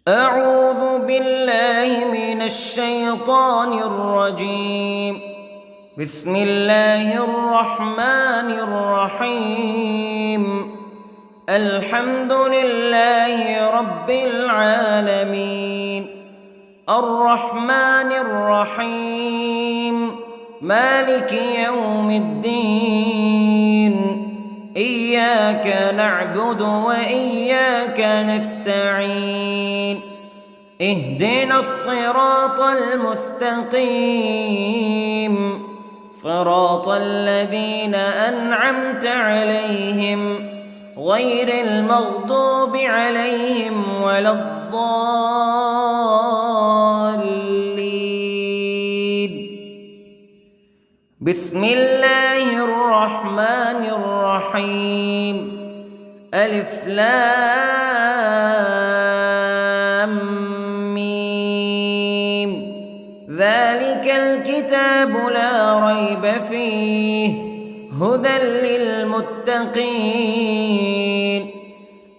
أعوذ بالله من الشيطان الرجيم. بسم الله الرحمن الرحيم. الحمد لله رب العالمين، الرحمن الرحيم، مالك يوم الدين. إياك نعبد وإياك نستعين. اهدنا الصراط المستقيم، صراط الذين أنعمت عليهم غير المغضوب عليهم ولا الضالين. بسم الله الرحمن الرحيم. ألف لام ميم. ذلك الكتاب لا ريب فيه هدى للمتقين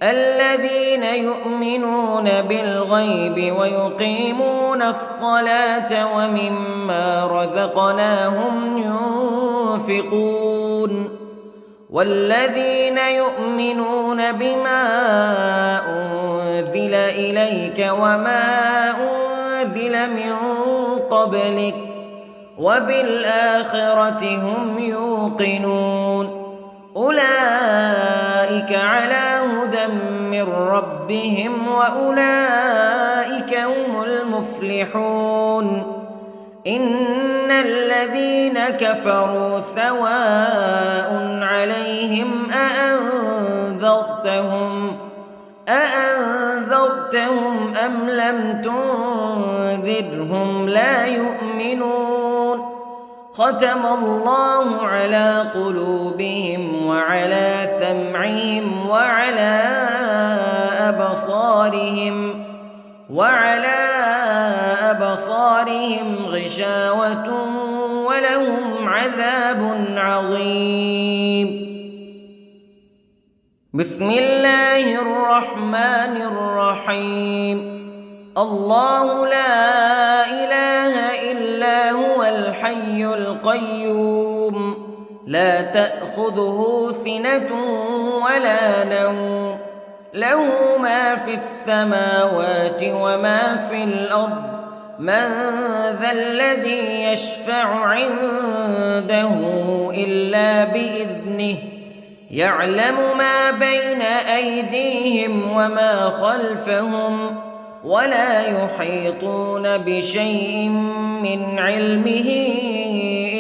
الذين يؤمنون بالغيب ويقيمون الصلاة ومما رزقناهم ينفقون والذين يؤمنون بما أنزل إليك وما أنزل من قبلك وبالآخرة هم يوقنون. أولئك على هدى من ربهم وأولئك هم المفلحون. إن الذين كفروا سواء عليهم أأنذرتهم أم لم تنذرهم لا يؤمنون. ختم الله على قلوبهم وعلى سمعهم وعلى أبصارهم غشاوة ولهم عذاب عظيم. بسم الله الرحمن الرحيم. الله لا إله إلا هو الحي القيوم لا تأخذه سنة ولا نوم له ما في السماوات وما في الأرض. من ذا الذي يشفع عنده إلا بإذنه يعلم ما بين أيديهم وما خلفهم ولا يحيطون بشيء من علمه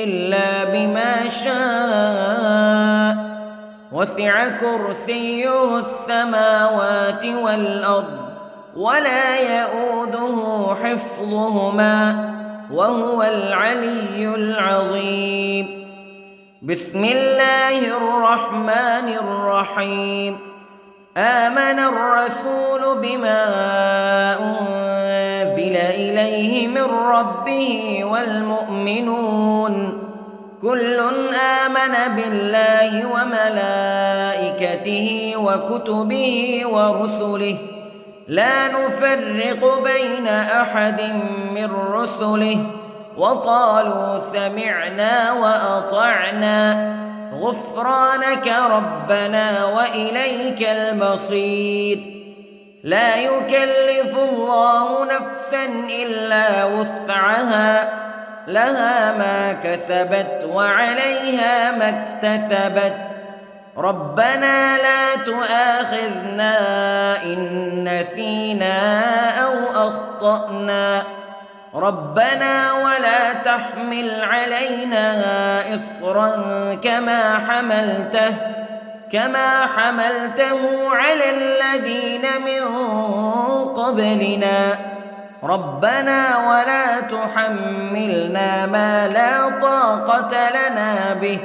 إلا بما شاء. وسع كرسيه السماوات والأرض ولا يؤوده حفظهما وهو العلي العظيم. بسم الله الرحمن الرحيم. آمن الرسول بما أنزل إليه من ربه والمؤمنون كل آمن بالله وملائكته وكتبه ورسله لا نفرق بين أحد من رسله وقالوا سمعنا وأطعنا غفرانك ربنا وإليك المصير. لا يكلف الله نفسا إلا وسعها لها ما كسبت وعليها ما اكتسبت. ربنا لا تؤاخذنا إن نسينا أو أخطأنا ربنا ولا تحمل علينا إصرا كما حملته على الذين من قبلنا ربنا ولا تحملنا ما لا طاقة لنا به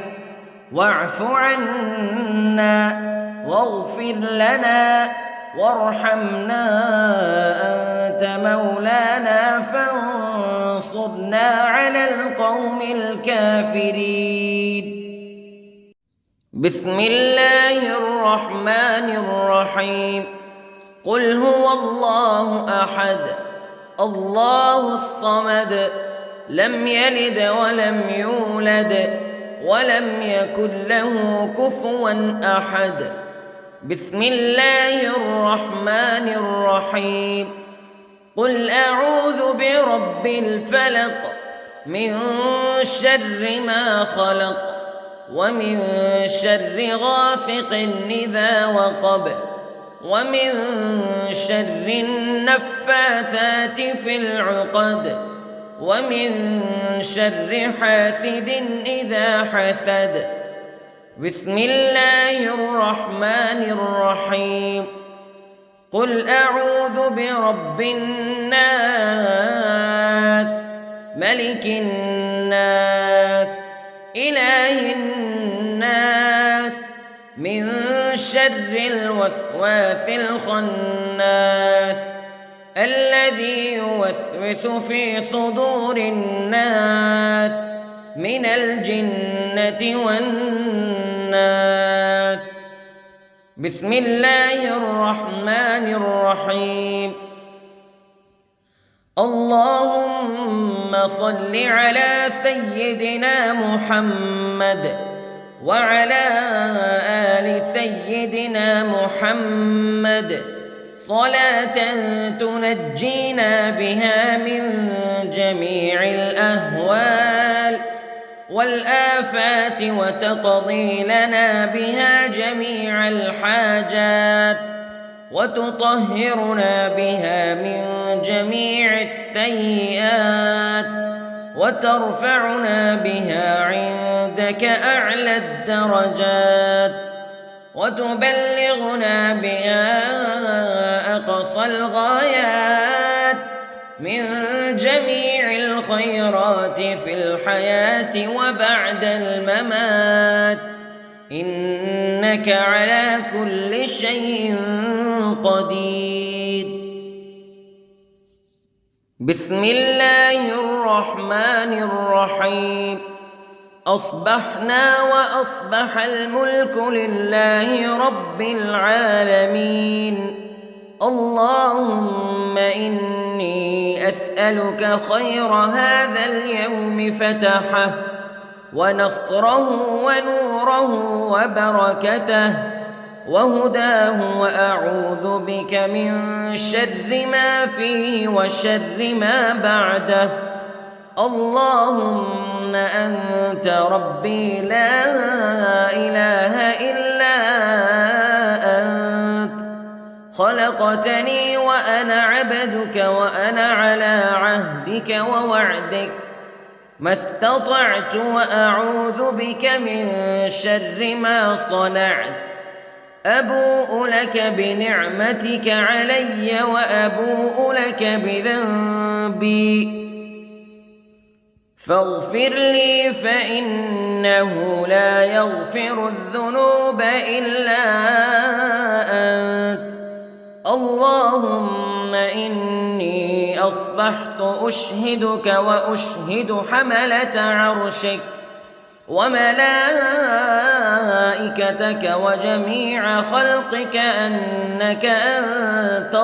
واعف عنا واغفر لنا وارحمنا أنت مولانا فانصرنا على القوم الكافرين. بسم الله الرحمن الرحيم. قل هو الله أحد الله الصمد لم يلد ولم يولد ولم يكن له كفوا أحد. بسم الله الرحمن الرحيم. قل أعوذ برب الفلق من شر ما خلق ومن شر غاسق إذا وقب ومن شر النفاثات في العقد ومن شر حاسد إذا حسد. بسم الله الرحمن الرحيم. قل أعوذ برب الناس ملك الناس إله الناس من شر الوسواس الخناس الذي يوسوس في صدور الناس من الجنة والناس. بسم الله الرحمن الرحيم. اللهم صل على سيدنا محمد وعلى آل سيدنا محمد صلاة تنجينا بها من جميع الأهوال والآفات وتقضي لنا بها جميع الحاجات وتطهرنا بها من جميع السيئات وترفعنا بها عندك أعلى الدرجات وتبلغنا بها أقصى الغايات من جميع الخيرات في الحياة وبعد الممات إنك على كل شيء قدير. بسم الله الرحمن الرحيم. أصبحنا وأصبح الملك لله رب العالمين. اللهم إني أسألك خير هذا اليوم فتحه ونصره ونوره وبركته وهداه وأعوذ بك من شر ما فيه وشر ما بعده. اللهم أنت ربي لا إله إلا أنت خلقتني وأنا عبدك وأنا على عهدك ووعدك ما استطعت وأعوذ بك من شر ما صنعت. أبوء لك بنعمتك علي وأبوء لك بذنبي فاغفر لي فإنه لا يغفر الذنوب إلا أنت. اللهم إني أصبحت أشهدك وأشهد حملة عرشك وملائكتك وجميع خلقك أنك أنت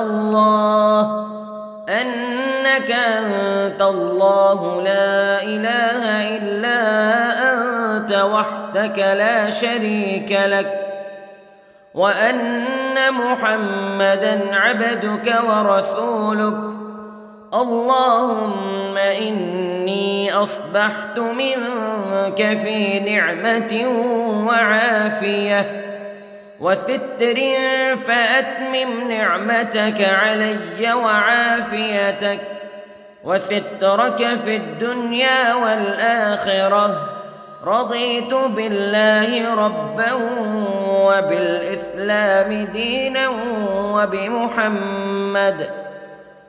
الله لا إله إلا أنت وحدك لا شريك لك وأن محمدًا عبدك ورسولك. اللهم إني أصبحت منك في نعمة وعافية وستر فأتمم نعمتك علي وعافيتك وسترك في الدنيا والآخرة. رضيت بالله ربا وبالإسلام دينا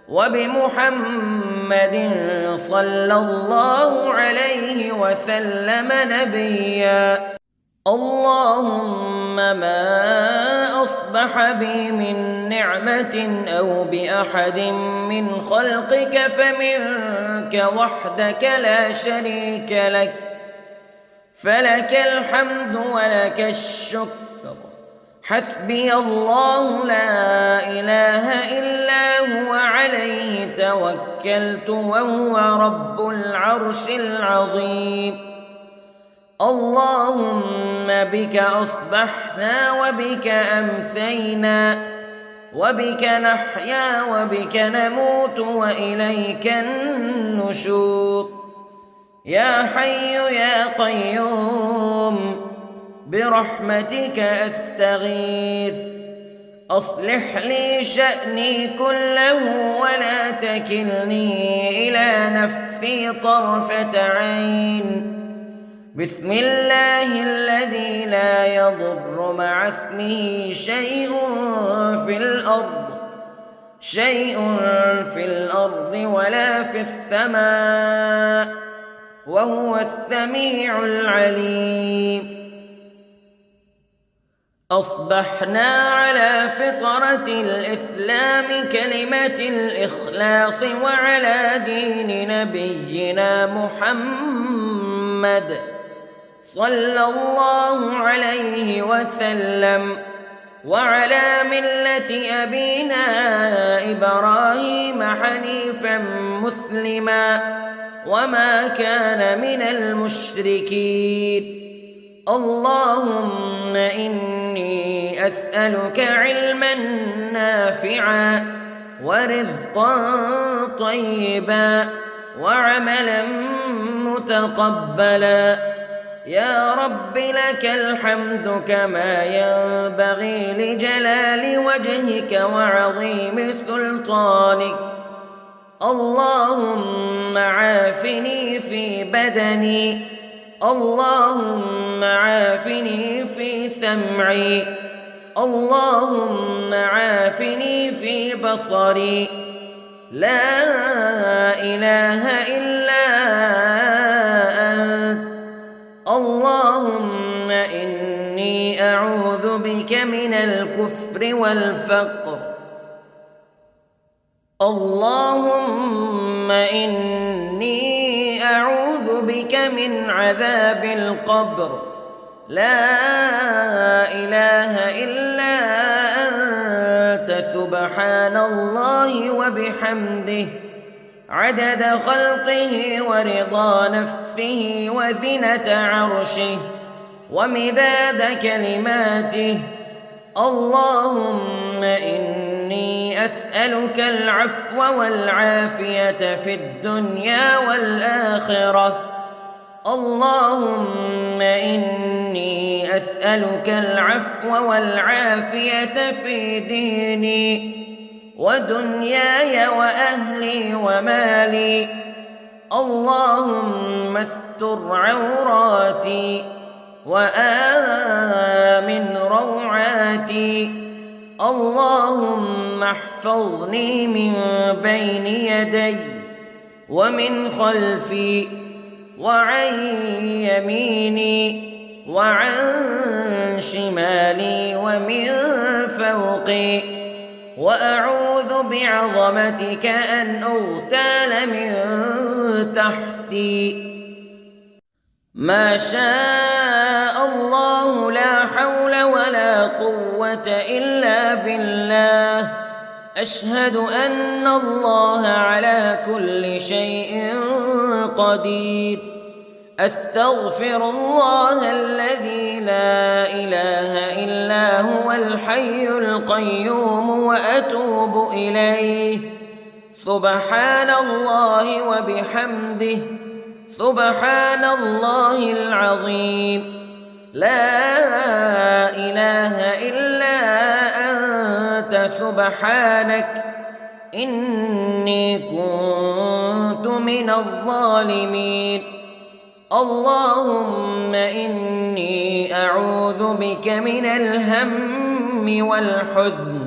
وبمحمد صلى الله عليه وسلم نبيا. اللهم ما أصبح بي من نعمة أو بأحد من خلقك فمنك وحدك لا شريك لك فلك الحمد ولك الشكر حسبي الله لا إله إلا هو عليه توكلت وهو رب العرش العظيم. اللهم بك أصبحنا وبك أمسينا وبك نحيا وبك نموت وإليك النشور. يا حي يا قيوم برحمتك أستغيث، أصلح لي شأني كله ولا تكلني إلى نفسي طرفة عين. بسم الله الذي لا يضر مع اسمه شيء في الأرض ولا في السماء وهو السميع العليم. أصبحنا على فطرة الإسلام كلمة الإخلاص وعلى دين نبينا محمد صلى الله عليه وسلم وعلى ملة أبينا إبراهيم حنيفا مسلما وما كان من المشركين. اللهم إني أسألك علما نافعا ورزقا طيبا وعملا متقبلا. يا رب لك الحمد كما ينبغي لجلال وجهك وعظيم سلطانك. اللهم عافني في بدني، اللهم عافني في سمعي، اللهم عافني في بصري. لا إله إلا أنت. اللهم إني أعوذ بك من الكفر والفقر. اللهم إني أعوذ بك من عذاب القبر. لا إله إلا أنت سبحان الله وبحمده عدد خلقه ورضا نفسه وزنة عرشه ومداد كلماته. اللهم إني أسألك العفو والعافية في الدنيا والآخرة. اللهم إني أسألك العفو والعافية في ديني ودنياي وأهلي ومالي. اللهم استر عوراتي وآمن روعاتي. اللهم احفظني من بين يدي ومن خلفي وعن يميني وعن شمالي ومن فوقي، وأعوذ بعظمتك أن أغتال من تحتي. ما شاء الله لا حول ولا قوة إلا بالله. أشهد أن الله على كل شيء قدير. أستغفر الله الذي لا إله إلا هو الحي القيوم وأتوب إليه. سبحان الله وبحمده سبحان الله العظيم. لا إله إلا أنت سبحانك إني كنت من الظالمين. اللهم إني أعوذ بك من الهم والحزن،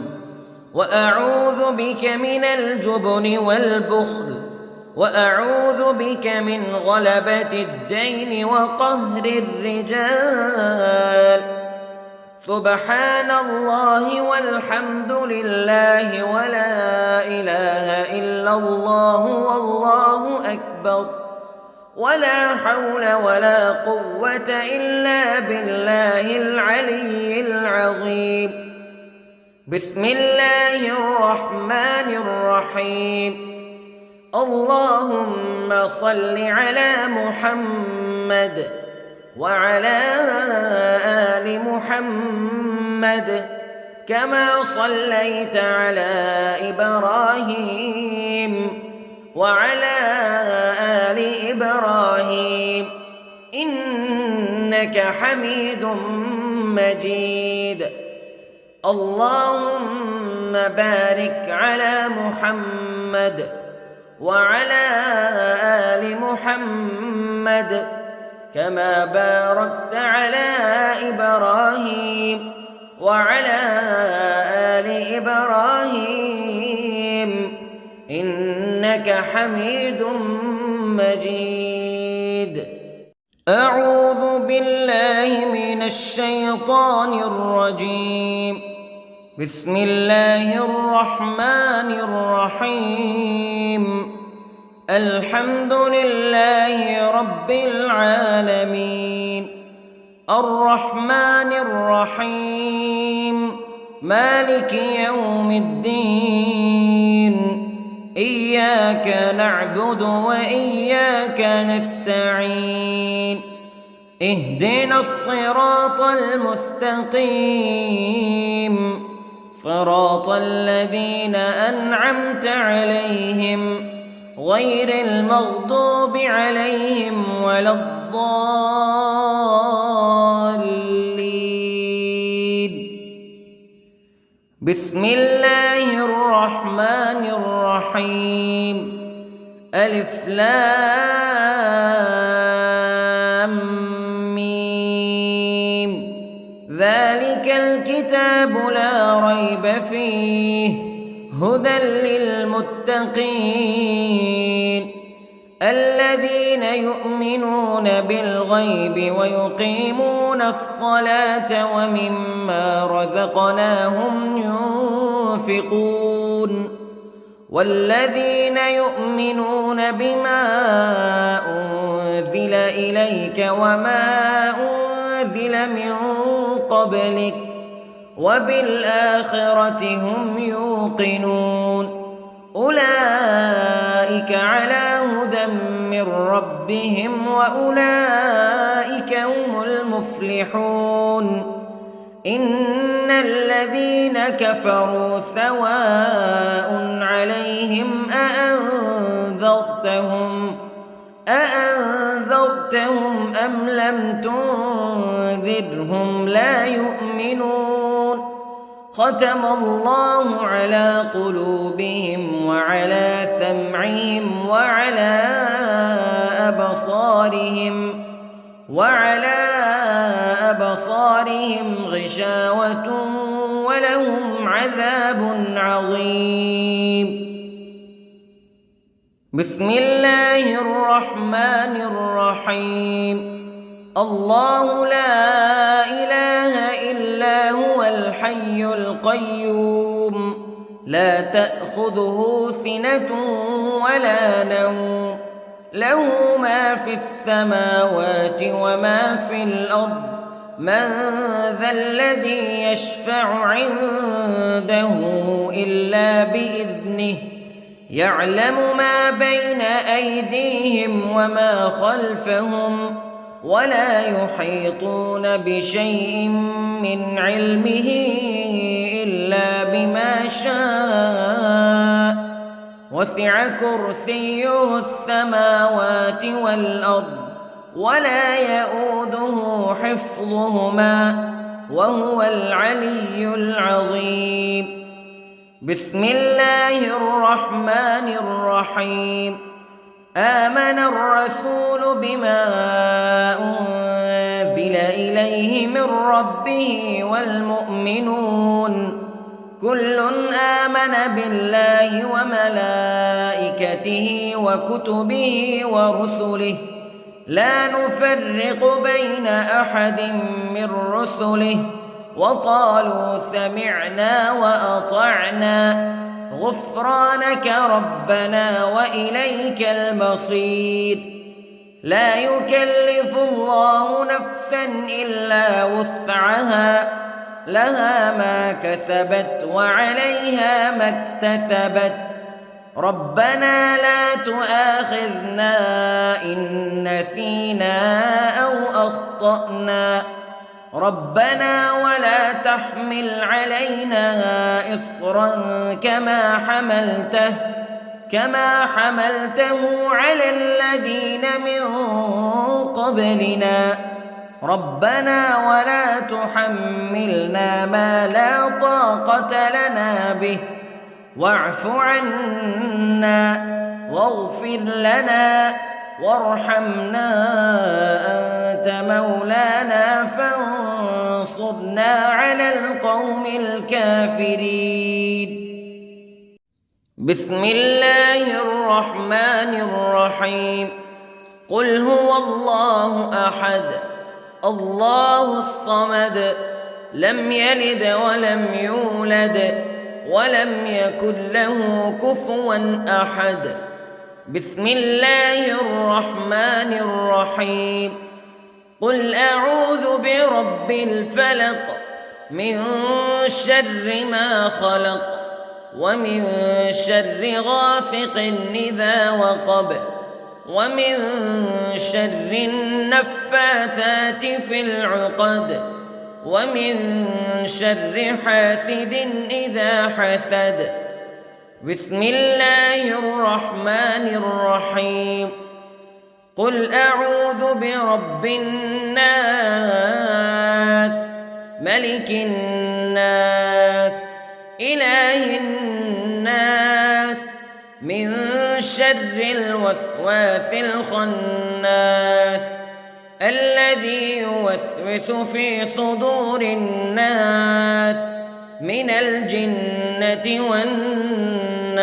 وأعوذ بك من الجبن والبخل، وأعوذ بك من غلبة الدين وقهر الرجال. سبحان الله والحمد لله ولا إله إلا الله والله أكبر. ولا حول ولا قوة إلا بالله العلي العظيم. بسم الله الرحمن الرحيم. اللهم صل على محمد وعلى آل محمد كما صليت على إبراهيم وعلى آل إبراهيم إنك حميد مجيد. اللهم بارك على محمد وعلى آل محمد كما باركت على إبراهيم وعلى آل إبراهيم إنك حميد مجيد. أعوذ بالله من الشيطان الرجيم. بسم الله الرحمن الرحيم. الحمد لله رب العالمين الرحمن الرحيم مالك يوم الدين إياك نعبد وإياك نستعين اهدنا الصراط المستقيم صراط الذين أنعمت عليهم غير المغضوب عليهم ولا الضالين. بسم الله الرحمن الرحيم. ألف لام ميم. ذلك الكتاب لا ريب فيه هدى للمتقين الذين يؤمنون بالغيب ويقيمون الصلاة ومما رزقناهم ينفقون والذين يؤمنون بما أنزل إليك وما أنزل من قبلك وبالآخرة هم يوقنون أولئك على هدى من ربهم وأولئك هم المفلحون. إن الذين كفروا سواء عليهم أأنذرتهم أم لم تنذرهم لا يؤمنون. ختم الله على قلوبهم وعلى سمعهم وعلى أبصارهم غشاوة ولهم عذاب عظيم. بسم الله الرحمن الرحيم. الله لا إله إلا هو الحي القيوم لا تأخذه سنة ولا نوم له ما في السماوات وما في الأرض من ذا الذي يشفع عنده إلا بإذنه يعلم ما بين أيديهم وما خلفهم ولا يحيطون بشيء من علمه إلا بما شاء وسع كرسيه السماوات والأرض ولا يؤوده حفظهما وهو العلي العظيم. بسم الله الرحمن الرحيم. آمن الرسول بما أنزل إليه من ربه والمؤمنون كل آمن بالله وملائكته وكتبه ورسله لا نفرق بين أحد من رسله وقالوا سمعنا وأطعنا غفرانك ربنا وإليك المصير. لا يكلف الله نفسا إلا وسعها لها ما كسبت وعليها ما اكتسبت ربنا لا تؤاخذنا إن نسينا أو أخطأنا ربنا ولا تحمل علينا إصرا كما حملته على الذين من قبلنا ربنا ولا تحملنا ما لا طاقة لنا به واعف عنا واغفر لنا وارحمنا أنت مولانا فانصرنا على القوم الكافرين. بسم الله الرحمن الرحيم. قل هو الله أحد الله الصمد لم يلد ولم يولد ولم يكن له كفوا أحد. بسم الله الرحمن الرحيم. قل أعوذ برب الفلق من شر ما خلق ومن شر غاسق إذا وقب ومن شر النفاثات في العقد ومن شر حاسد إذا حسد. بسم الله الرحمن الرحيم. قل أعوذ برب الناس ملك الناس إله الناس من شر الوسواس الخناس الذي يوسوس في صدور الناس من الجنة والناس.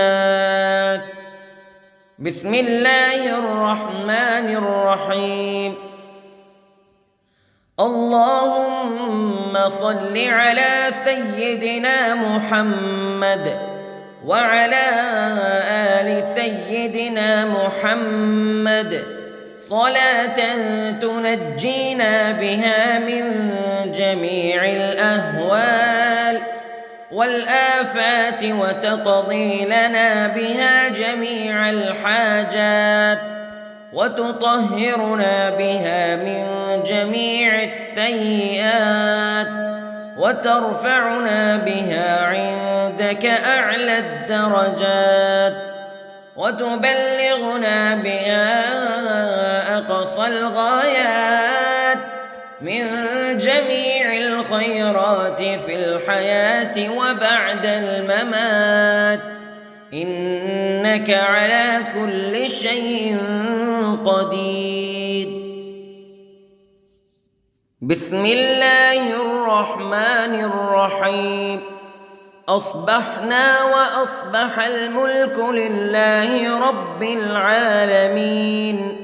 بسم الله الرحمن الرحيم. اللهم صل على سيدنا محمد وعلى آل سيدنا محمد صلاة تنجينا بها من جميع الأهوال والآفات وتقضي لنا بها جميع الحاجات وتطهرنا بها من جميع السيئات وترفعنا بها عندك أعلى الدرجات وتبلغنا بها أقصى الغايات من جميع الخيرات في الحياة وبعد الممات إنك على كل شيء قدير. بسم الله الرحمن الرحيم. أصبحنا وأصبح الملك لله رب العالمين.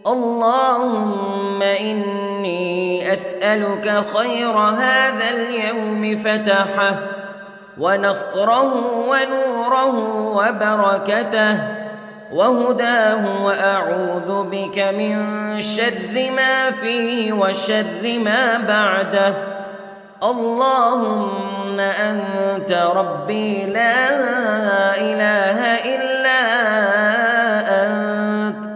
اللهم إني أسألك خير هذا اليوم فتحه ونصره ونوره وبركته وهداه وأعوذ بك من شر ما فيه وشر ما بعده. اللهم أنت ربي لا إله إلا أنت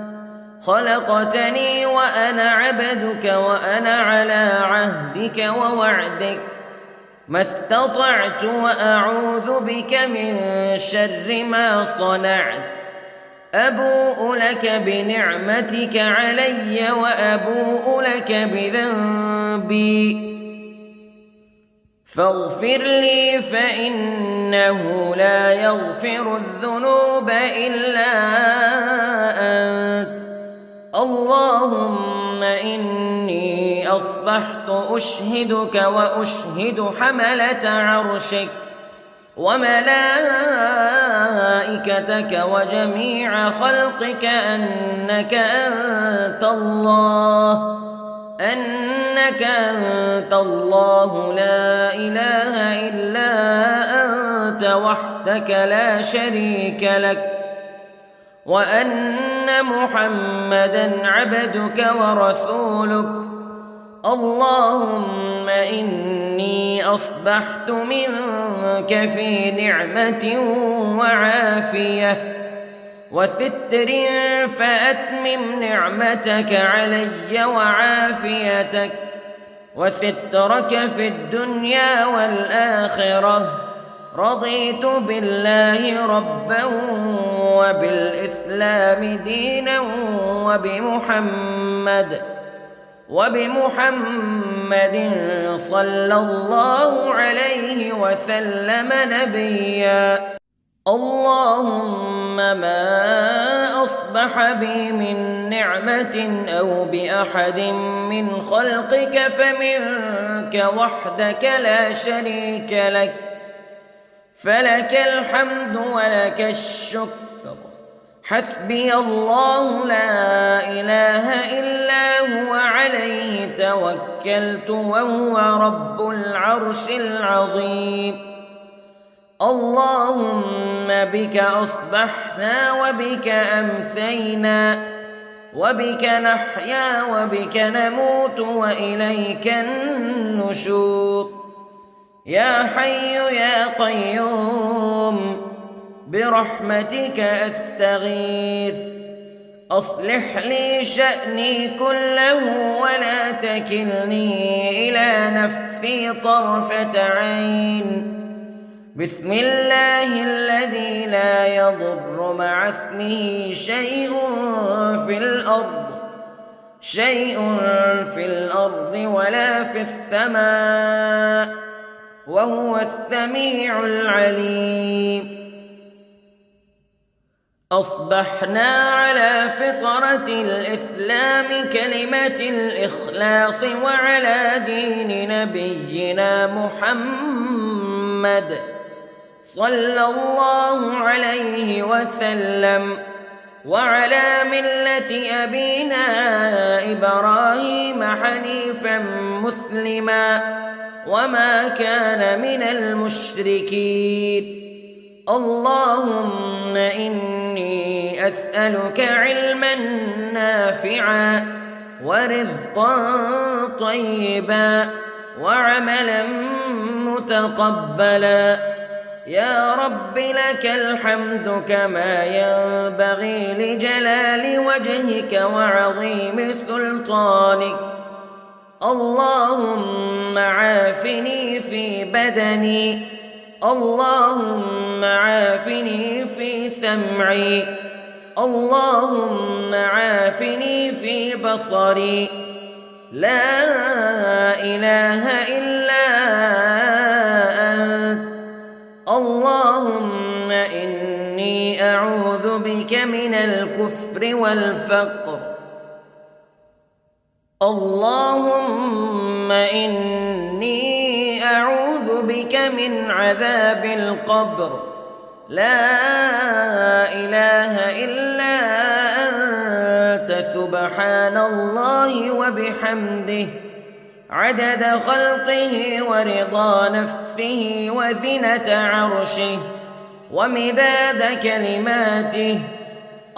خلقتني وأنا عبدك وأنا على عهدك ووعدك ما استطعت وأعوذ بك من شر ما صنعت. أبوء لك بنعمتك علي وأبوء لك بذنبي فاغفر لي فإنه لا يغفر الذنوب إلا أنت. اللهم إني أصبحت أشهدك وأشهد حملة عرشك وملائكتك وجميع خلقك أنك أنت الله لا إله إلا أنت وحدك لا شريك لك وأن أن محمدًا عبدك ورسولك. اللهم إني أصبحت منك في نعمة وعافية وستر، فأتمم نعمتك علي وعافيتك وسترك في الدنيا والآخرة. رضيت بالله ربا وبالإسلام دينا وبمحمد صلى الله عليه وسلم نبيا. اللهم ما أصبح بي من نعمة أو بأحد من خلقك فمنك وحدك لا شريك لك، فلك الحمد ولك الشكر. حسبي الله لا إله إلا هو عليه توكلت وهو رب العرش العظيم. اللهم بك أصبحنا وبك أمسينا وبك نحيا وبك نموت وإليك النشور. يا حي يا قيوم برحمتك أستغيث، أصلح لي شأني كله ولا تكلني إلى نفسي طرفة عين. بسم الله الذي لا يضر مع اسمه شيء في الأرض ولا في السماء، وهو السميع العليم. أصبحنا على فطرة الإسلام كلمة الإخلاص وعلى دين نبينا محمد صلى الله عليه وسلم، وعلى ملة أبينا إبراهيم حنيفا مسلما وما كان من المشركين. اللهم إني أسألك علما نافعا ورزقا طيبا وعملا متقبلا. يا رب لك الحمد كما ينبغي لجلال وجهك وعظيم سلطانك. اللهم عافني في بدني، اللهم عافني في سمعي، اللهم عافني في بصري. لا إله إلا أنت. اللهم إني أعوذ بك من الكفر والفقر. اللهم إني أعوذ بك من عذاب القبر. لا إله إلا أنت سبحان الله وبحمده عدد خلقه ورضا نفسه وزنة عرشه ومداد كلماته.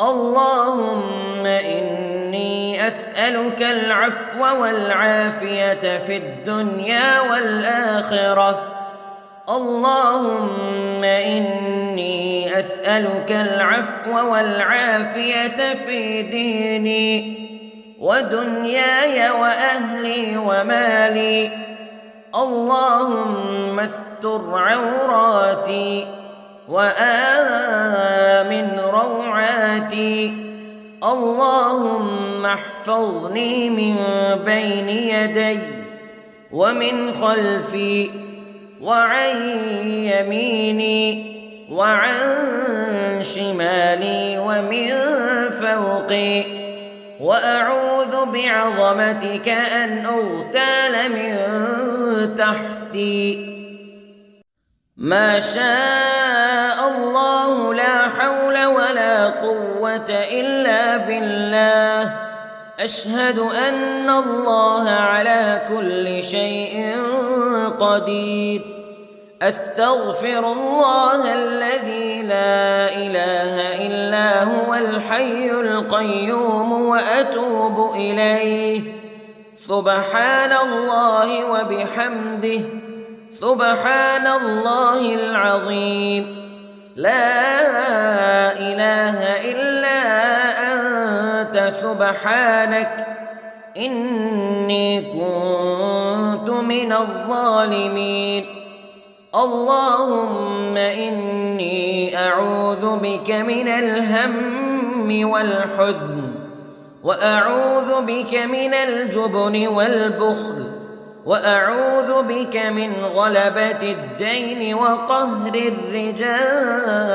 اللهم إني أسألك العفو والعافية في الدنيا والآخرة. اللهم إني أسألك العفو والعافية في ديني ودنياي وأهلي ومالي. اللهم استر عوراتي وآمن روعاتي. اللهم احفظني من بين يدي ومن خلفي وعن يميني وعن شمالي ومن فوقي، وأعوذ بعظمتك أن أغتال من تحتي. ما شاء الله لا حول ولا قوة إلا بالله. أشهد أن الله على كل شيء قدير. أستغفر الله الذي لا إله إلا هو الحي القيوم وأتوب إليه. سبحان الله وبحمده، سبحان الله العظيم. لا إله إلا أنت سبحانك إني كنت من الظالمين. اللهم إني أعوذ بك من الهم والحزن، وأعوذ بك من الجبن والبخل، وأعوذ بك من غلبة الدين وقهر الرجال.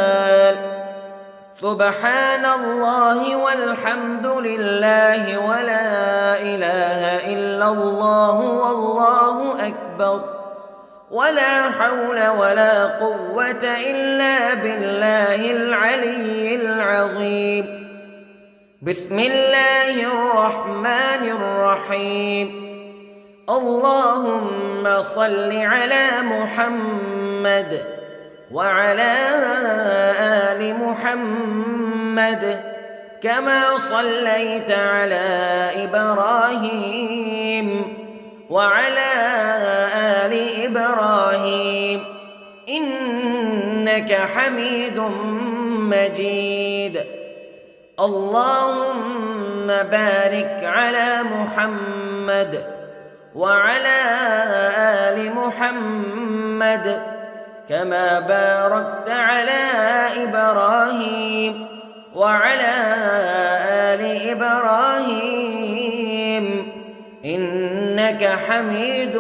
سبحان الله والحمد لله ولا إله إلا الله والله أكبر، ولا حول ولا قوة إلا بالله العلي العظيم. بسم الله الرحمن الرحيم. اللهم صل على محمد وعلى آل محمد كما صليت على إبراهيم وعلى آل إبراهيم إنك حميد مجيد. اللهم بارك على محمد وعلى آل محمد كما باركت على إبراهيم وعلى آل إبراهيم إنك حميد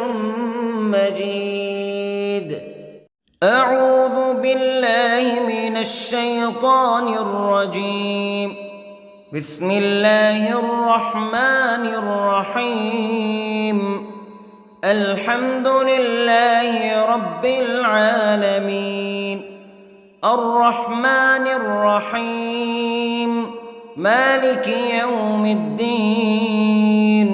مجيد. أعوذ بالله من الشيطان الرجيم. بسم الله الرحمن الرحيم. الحمد لله رب العالمين، الرحمن الرحيم، مالك يوم الدين.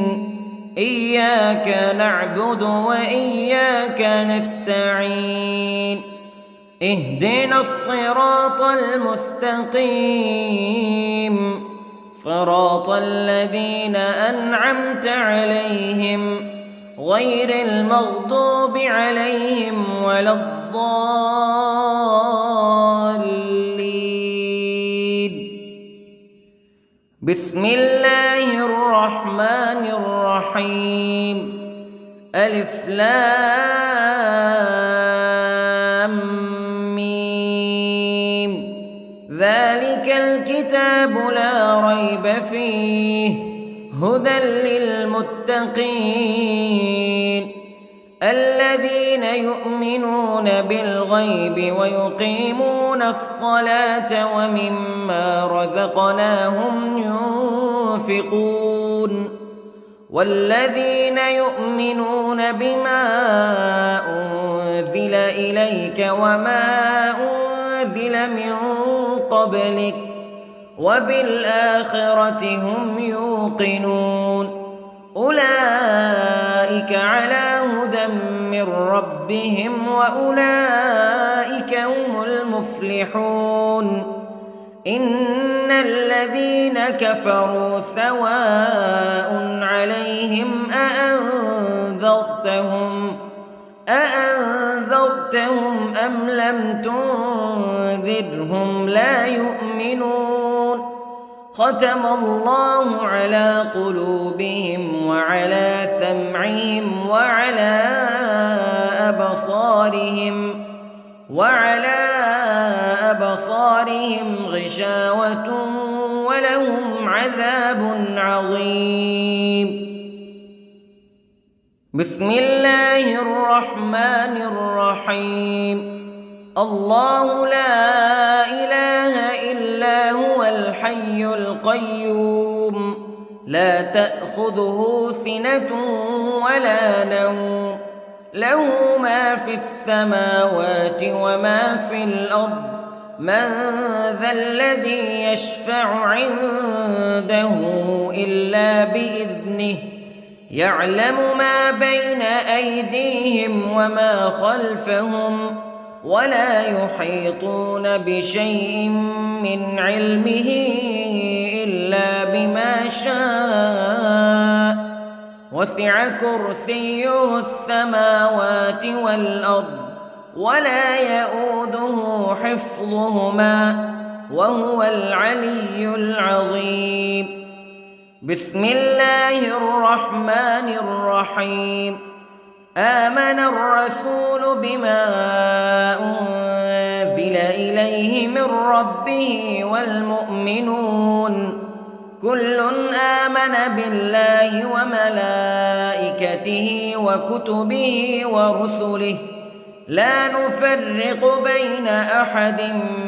إياك نعبد وإياك نستعين. اهدنا الصراط المستقيم، صراط الذين أنعمت عليهم غير المغضوب عليهم ولا الضالين. بسم الله الرحمن الرحيم. ألف لام ميم. ذلك الكتاب لا ريب فيه هدى للمتقين الذين يؤمنون بالغيب ويقيمون الصلاة ومما رزقناهم ينفقون والذين يؤمنون بما أنزل إليك وما أنزل من قبلك وبالآخرة هم يوقنون أولئك على هدى من ربهم وأولئك هم المفلحون. إن الذين كفروا سواء عليهم أأنذرتهم أم لم تنذرهم لا يؤمنون. ختم الله على قلوبهم وعلى سمعهم وعلى أبصارهم غشاوة ولهم عذاب عظيم. بسم الله الرحمن الرحيم. الله لا إله إلا هو الحي القيوم لا تأخذه سنة ولا نوم له ما في السماوات وما في الأرض من ذا الذي يشفع عنده إلا بإذنه يعلم ما بين أيديهم وما خلفهم ولا يحيطون بشيء من علمه إلا بما شاء وسع كرسيه السماوات والأرض ولا يؤوده حفظهما وهو العلي العظيم. بسم الله الرحمن الرحيم. آمن الرسول بما أنزل إليه من ربه والمؤمنون كل آمن بالله وملائكته وكتبه ورسله لا نفرق بين أحد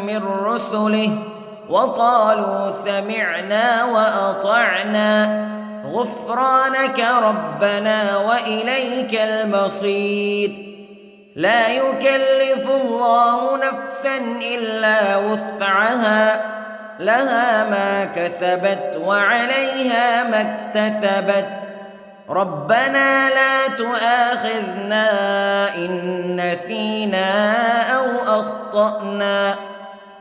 من رسله وقالوا سمعنا وأطعنا غفرانك ربنا وإليك المصير. لا يكلف الله نفسا إلا وسعها لها ما كسبت وعليها ما اكتسبت ربنا لا تؤاخذنا إن نسينا أو أخطأنا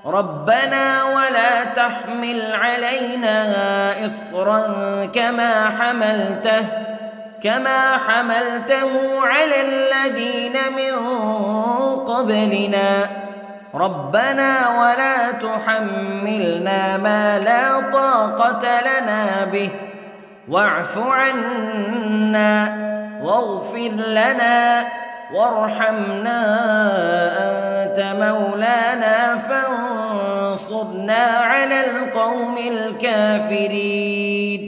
ربنا ولا تحمل علينا إصرا كما حملته على الذين من قبلنا ربنا ولا تحملنا ما لا طاقة لنا به واعف عنا واغفر لنا وارحمنا أنت مولانا فانصرنا على القوم الكافرين.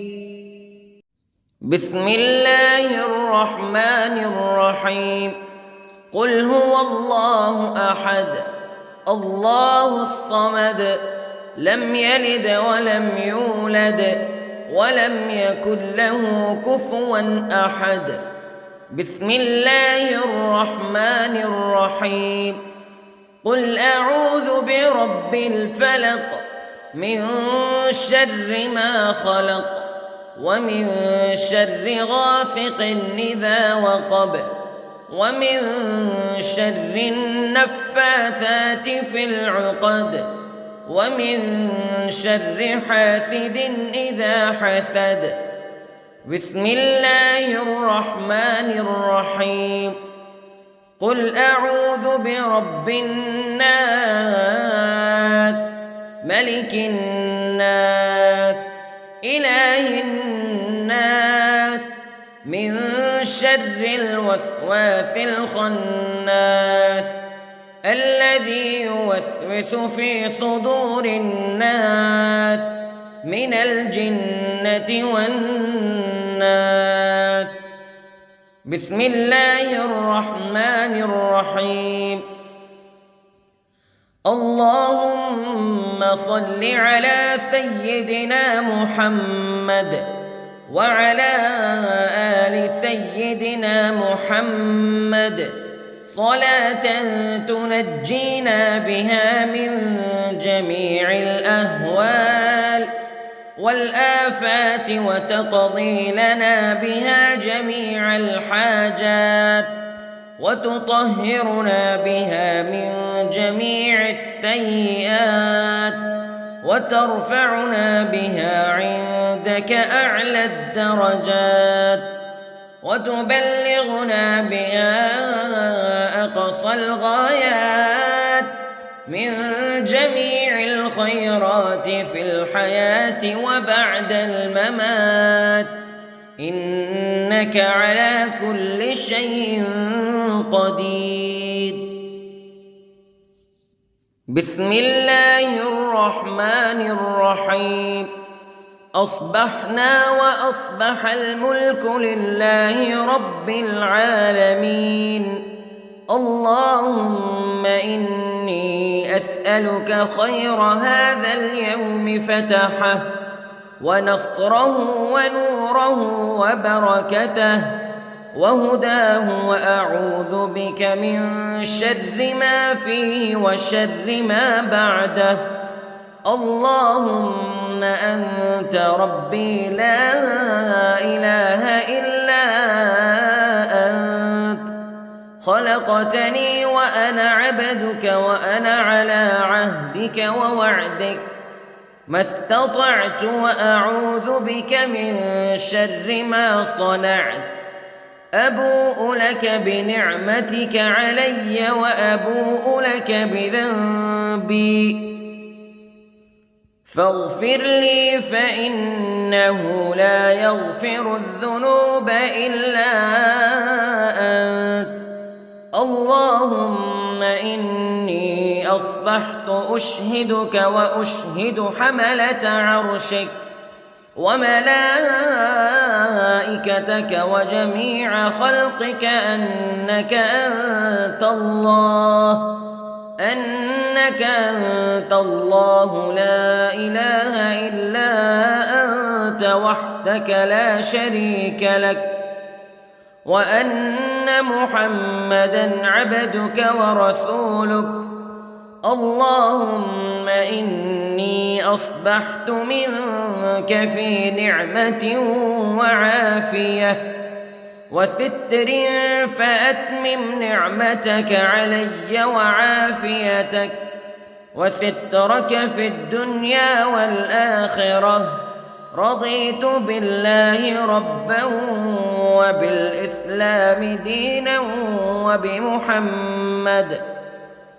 بسم الله الرحمن الرحيم. قل هو الله أحد الله الصمد لم يلد ولم يولد ولم يكن له كفوا أحد. بسم الله الرحمن الرحيم. قل أعوذ برب الفلق من شر ما خلق ومن شر غاسق إذا وقب ومن شر النفاثات في العقد ومن شر حاسد إذا حسد. بسم الله الرحمن الرحيم. قل أعوذ برب الناس ملك الناس إله الناس من شر الوسواس الخناس الذي يوسوس في صدور الناس من الجنة والناس. بسم الله الرحمن الرحيم. اللهم صل على سيدنا محمد وعلى آل سيدنا محمد صلاة تنجينا بها من جميع الأهوال والآفات وتقضي لنا بها جميع الحاجات وتطهرنا بها من جميع السيئات وترفعنا بها عندك أعلى الدرجات وتبلغنا بها أقصى الغايات من جميع الخيرات في الحياة وبعد الممات إنك على كل شيء قدير. بسم الله الرحمن الرحيم. أصبحنا وأصبح الملك لله رب العالمين. اللهم إني أسألك خير هذا اليوم فتحه ونصره ونوره وبركته وهداه وأعوذ بك من شر ما فيه وشر ما بعده. اللهم أنت ربي لا إله إلا خلقتني وأنا عبدك وأنا على عهدك ووعدك ما استطعت وأعوذ بك من شر ما صنعت أبوء لك بنعمتك علي وأبوء لك بذنبي فاغفر لي فإنه لا يغفر الذنوب إلا أنت اللهم إني أصبحت أشهدك وأشهد حملة عرشك وملائكتك وجميع خلقك أنك أنت الله لا إله إلا أنت وحدك لا شريك لك وأن محمدًا عبدك ورسولك اللهم إني أصبحت منك في نعمة وعافية وستر فأتمم نعمتك علي وعافيتك وسترك في الدنيا والآخرة رضيت بالله ربا وبالإسلام دينا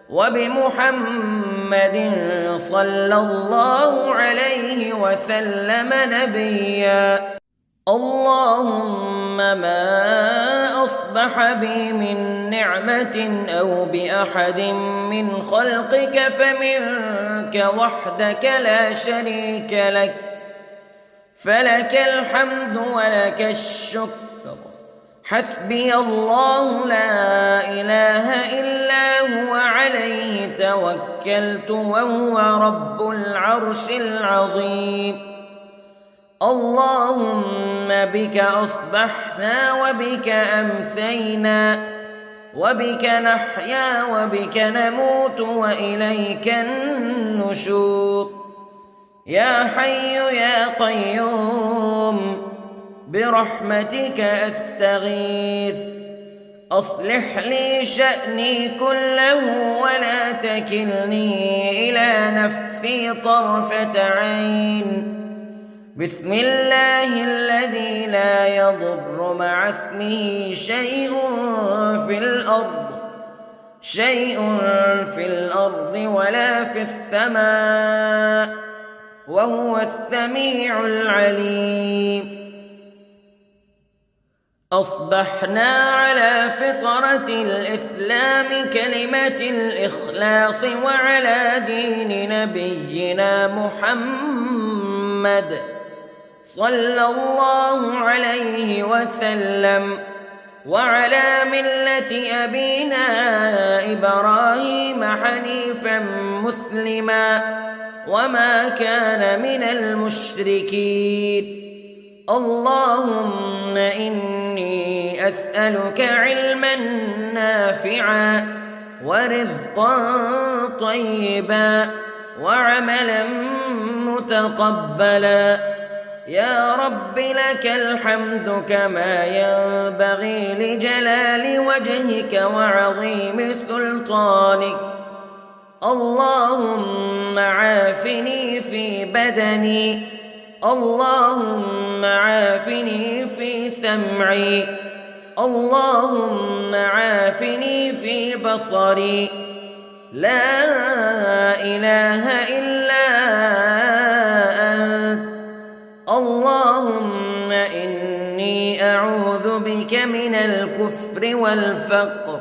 وبمحمد صلى الله عليه وسلم نبيا اللهم ما أصبح بي من نعمة أو بأحد من خلقك فمنك وحدك لا شريك لك فلك الحمد ولك الشكر حسبي الله لا إله إلا هو عليه توكلت وهو رب العرش العظيم اللهم بك أصبحنا وبك أمسينا وبك نحيا وبك نموت وإليك النشور يا حي يا قيوم برحمتك أستغيث أصلح لي شأني كله ولا تكلني إلى نفسي طرفة عين بسم الله الذي لا يضر مع اسمه شيء في الأرض ولا في السماء وهو السميع العليم أصبحنا على فطرة الإسلام كلمة الإخلاص وعلى دين نبينا محمد صلى الله عليه وسلم وعلى ملة أبينا إبراهيم حنيفا مسلما وما كان من المشركين اللهم إني أسألك علما نافعا ورزقا طيبا وعملا متقبلا يا رب لك الحمد كما ينبغي لجلال وجهك وعظيم سلطانك اللهم عافني في بدني اللهم عافني في سمعي اللهم عافني في بصري لا إله إلا أنت اللهم إني أعوذ بك من الكفر والفقر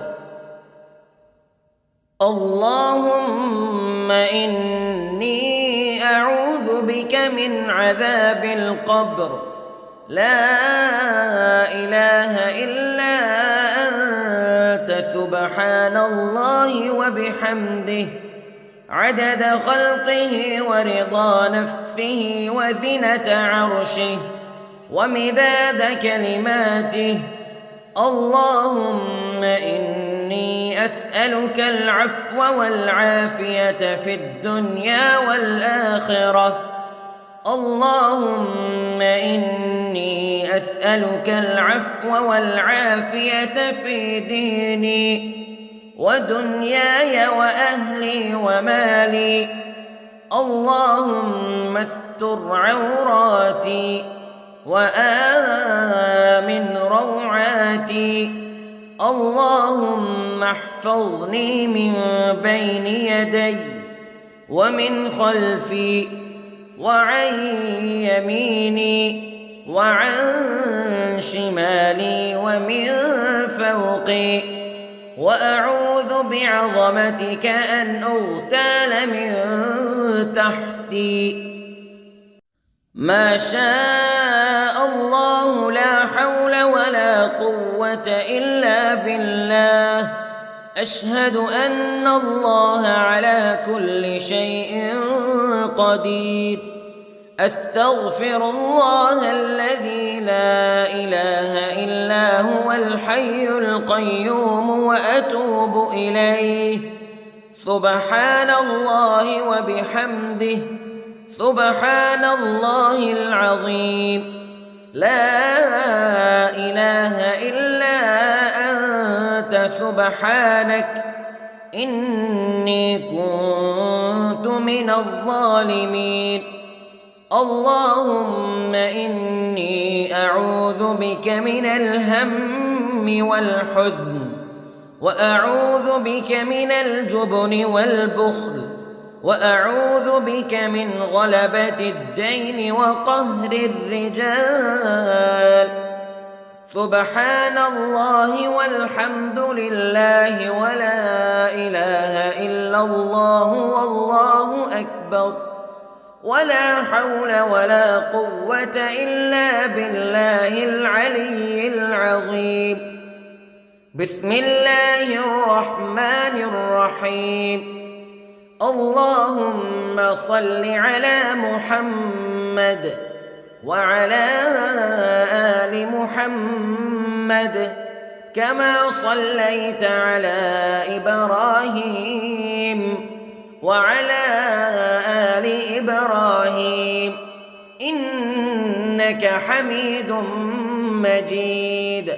اللهم إني أعوذ بك من عذاب القبر لا إله إلا أنت سبحان الله وبحمده عدد خلقه ورضا نفسه وزنة عرشه ومداد كلماته اللهم إني أسألك العفو والعافية في الدنيا والآخرة اللهم إني أسألك العفو والعافية في ديني ودنياي وأهلي ومالي. اللهم استر عوراتي وآمن روعاتي. اللهم احفظني من بين يدي ومن خلفي وعن يميني وعن شمالي ومن فوقي. وأعوذ بعظمتك أن أغتال من تحتي. ما شاء الله لا حول ولا قوة إلا بالله. أشهد أن الله على كل شيء قدير. أستغفر الله الذي لا إله إلا هو الحي القيوم وأتوب إليه. سبحان الله وبحمده سبحان الله العظيم. لا إله إلا أنت سبحانك إني كنت من الظالمين. اللهم إني أعوذ بك من الهم والحزن وأعوذ بك من الجبن والبخل وأعوذ بك من غلبة الدين وقهر الرجال. سبحان الله والحمد لله ولا إله إلا الله والله أكبر ولا حول ولا قوة إلا بالله العلي العظيم. بسم الله الرحمن الرحيم. اللهم صل على محمد وعلى آل محمد كما صليت على إبراهيم وعلى آل إبراهيم إنك حميد مجيد.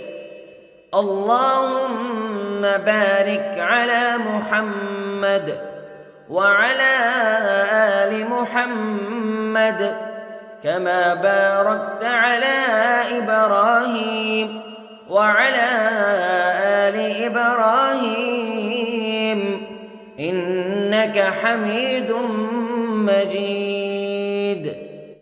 اللهم بارك على محمد وعلى آل محمد كما باركت على إبراهيم وعلى آل إبراهيم إنك حميد مجيد.